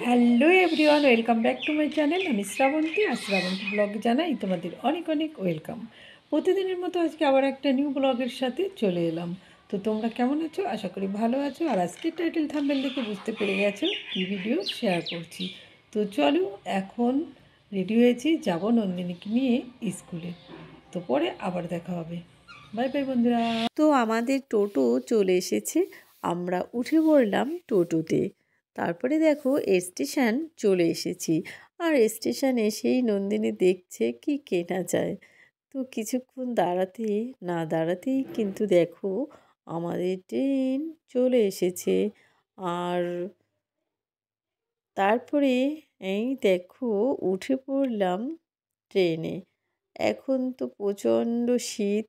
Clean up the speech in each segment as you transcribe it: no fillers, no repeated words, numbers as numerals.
Hello everyone, welcome back to my channel. আমি শ্রাবন্তী, আর Srabanti blog জানাই তোমাদের অনেক অনেক ওয়েলকাম। প্রতিদিনের মতো আজকে আবার একটা নিউ ব্লগের সাথে চলে এলাম। তো তোমরা কেমন আছো? আশা করি ভালো আছো। আর আজকের টাইটেল থাম্বনেল দেখে বুঝতে পেরে গেছো কী ভিডিও শেয়ার করছি। তো চলো, এখন রেডি হয়েছি, যাব নন্দিনীকে নিয়ে স্কুলে। তো পরে আবার দেখা হবে। বাই বাই বন্ধুরা। তো আমাদের টোটো চলে এসেছে, আমরা উঠে পড়লাম টোটোতে। তারপরে দেখো স্টেশন চলে এসেছি, আর স্টেশন এসেই নন্দিনী দেখছে কি কেনা যায়। তো কিছুক্ষণ দাঁড়াতেই কিন্তু দেখো আমাদের ট্রেন চলে এসেছে। আর তারপরে এই দেখো উঠে পড়লাম ট্রেনে। এখন তো প্রচণ্ড শীত,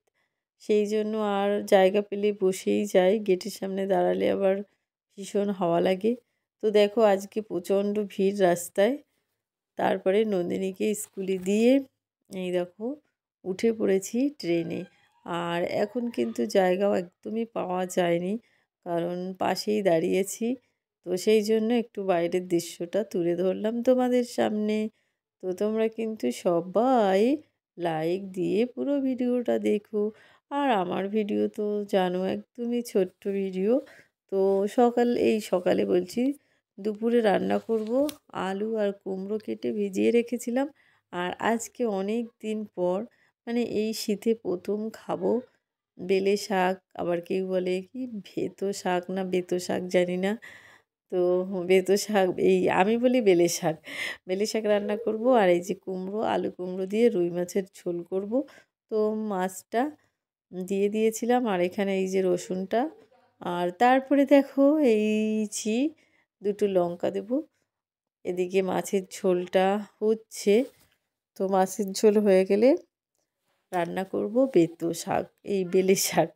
সেই জন্য আর জায়গা পেলে বসেই যাই, গেটের সামনে দাঁড়ালে আবার ভীষণ হাওয়া লাগে। তো দেখো আজকে প্রচণ্ড ভিড় রাস্তায়। তারপরে নন্দিনীকে স্কুলে দিয়ে এই দেখো উঠে পড়েছি ট্রেনে। আর এখন কিন্তু জায়গাও একদমই পাওয়া যায়নি, কারণ পাশেই দাঁড়িয়েছি। তো সেই জন্য একটু বাইরের দৃশ্যটা তুলে ধরলাম তোমাদের সামনে। তো তোমরা কিন্তু সবাই লাইক দিয়ে পুরো ভিডিওটা দেখো। আর আমার ভিডিও তো জানো একদমই ছোট্ট ভিডিও। তো সকালে বলছি, দুপুরে রান্না করব। আলু আর কুমড়ো কেটে ভিজিয়ে রেখেছিলাম। আর আজকে অনেক দিন পর, মানে এই শীতে প্রথম খাবো বেলে শাক। আবার কেউ বলে কি ভেতো শাক না বেতো শাক জানি না। তো বেতো শাক, আমি বলি বেলে শাক রান্না করব। আর এই যে আলু কুমড়ো দিয়ে রুই মাছের ঝোল করব। তো মাছটা দিয়ে দিয়েছিলাম, আর এখানে এই যে রসুনটা। আর তারপরে দেখো এইছি দুটো লঙ্কা দেব। এদিকে মাছের ঝোলটা হচ্ছে। তো মাছের ঝোল হয়ে গেলে রান্না করব বেতো শাক, বেলে শাক।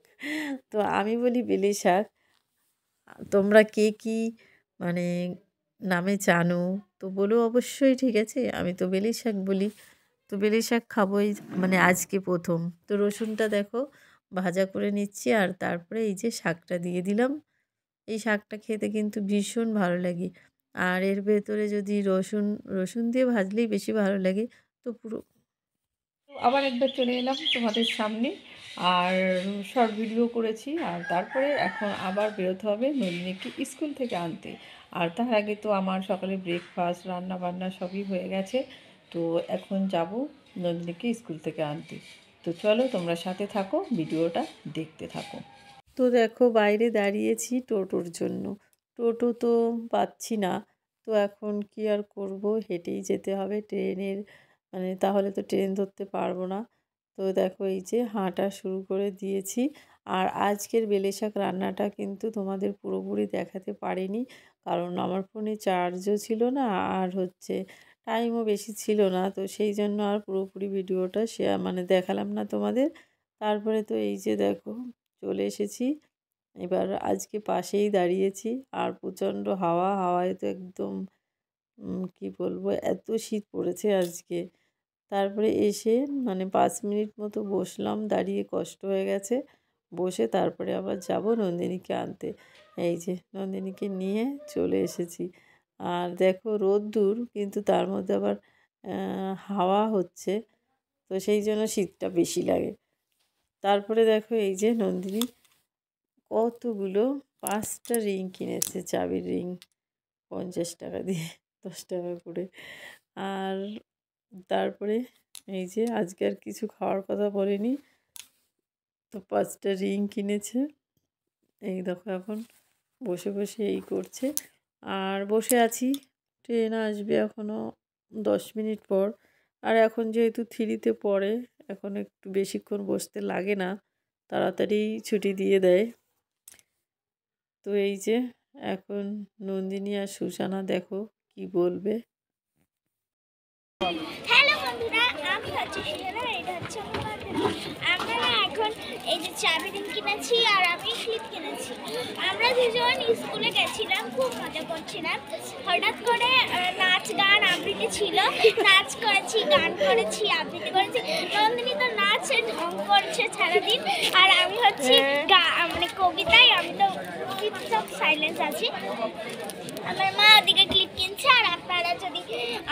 তো আমি বলি বেলে শাক, তোমরা কে কী মানে নামে জানো তো বলো অবশ্যই, ঠিক আছে? আমি তো বেলে শাক বলি। তো বেলে শাক খাবোই, মানে আজকে প্রথম। তো রসুনটা দেখো ভাজা করে নিচ্ছি, আর তারপরে এই যে শাকটা দিয়ে দিলাম। এই শাকটা খেতে কিন্তু ভীষণ ভালো লাগে। আর এর ভেতরে যদি রসুন দিয়ে ভাজলেই বেশি ভালো লাগে। তো পুরো আবার একবার চলে এলাম তোমাদের সামনে, আর শর্ট ভিডিও করেছি। আর তারপরে এখন আবার বেরোতে হবে নন্দিনীকে স্কুল থেকে আনতে। আর তার আগে তো আমার সকালে ব্রেকফাস্ট রান্না বান্না সবই হয়ে গেছে। তো এখন যাব নন্দিনীকে স্কুল থেকে আনতে। তো চলো তোমরা সাথে থাকো, ভিডিওটা দেখতে থাকো। তো দেখো বাইরে দাঁড়িয়েছি টোটোর জন্য। টোটো তো পাচ্ছি না। তো এখন কি আর করব, হেঁটেই যেতে হবে ট্রেনের, মানে তাহলে তো ট্রেন ধরতে পারবো না। তো দেখো এই যে হাঁটা শুরু করে দিয়েছি। আর আজকের বেলে শাক রান্নাটা কিন্তু তোমাদের পুরোপুরি দেখাতে পারিনি, কারণ আমার ফোনে চার্জও ছিল না, আর হচ্ছে টাইমও বেশি ছিল না। তো সেই জন্য আর পুরোপুরি ভিডিওটা মানে দেখালাম না তোমাদের। তারপরে তো এই যে দেখো চলে এসেছি। এবার আজকে পাশেই দাঁড়িয়েছি, আর প্রচণ্ড হাওয়ায় তো একদম কি বলবো, এত শীত পড়েছে আজকে। তারপরে এসে মানে 5 মিনিট মতো বসলাম, দাঁড়িয়ে কষ্ট হয়ে গেছে। বসে তারপরে আবার যাব নন্দিনীকে আনতে। এই যে নন্দিনীকে নিয়ে চলে এসেছি। আর দেখো রোদ্দুর, কিন্তু তার মধ্যে আবার হাওয়া হচ্ছে। তো সেই জন্য শীতটা বেশি লাগে। তারপরে দেখো এই যে নন্দিনী কতগুলো 5টা রিং কিনেছে, চাবির রিং, 50 টাকা দিয়ে, 10 টাকা করে। আর তারপরে এই যে আজকে আর কিছু খাওয়ার কথা বলেনি, তো 5টা রিং কিনেছে। এই দেখো এখন বসে বসে এই করছে। আর বসে আছি, ট্রেন আসবে এখনও 10 মিনিট পর। আর এখন যেহেতু 3তে পড়ে, এখন একটু বেশিক্ষণ বসতে লাগে না, তাড়াতাড়ি ছুটি দিয়ে দেয়। তো এই যে এখন নন্দিনী আর সুসানা দেখো কি বলবে। হ্যালো বন্ধুরা, আমি হচ্ছে সুজানা, এটা হচ্ছে আমার বান্ধবী। আমরা না এখন এই যে চাবি রিং কিনেছি আর আমি ক্লিপ কিনেছি। আমরা দুজন স্কুলে গেছিলাম, খুব মজা করছিলাম। হঠাৎ করে নাচ গান আবৃত্তি ছিল, নাচ করেছি, গান করেছি, আবৃত্তি করেছি। নন্দিনী তো নাচে ঢং করছে সারাদিন, আর আমি হচ্ছে মানে কবিতায়, আমি তো চুপচাপ সাইলেন্স আছি। আমার মা ওদিকে ক্লিপ কিনছে, লেগেছে। আর আপনারা যদি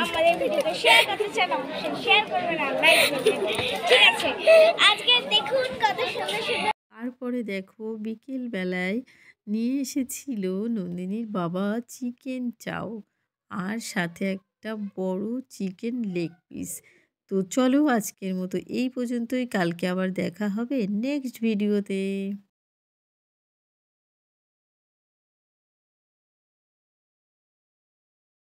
আমাদের ভিডিওটা শেয়ার করতে চান অবশ্যই শেয়ার করবেন আর লাইক করবেন। ঠিক আছে, আজকে দেখুন কত সুন্দর সুন্দর। তারপরে দেখো বিকেল বেলায় নিয়ে এসেছিল নন্দিনীর বাবা চিকেন চাও আর সাথে একটা বড় চিকেন লেগ পিস। তো চলো আজকের মতো এই পর্যন্তই, কালকে আবার দেখা হবে নেক্সট ভিডিওতে।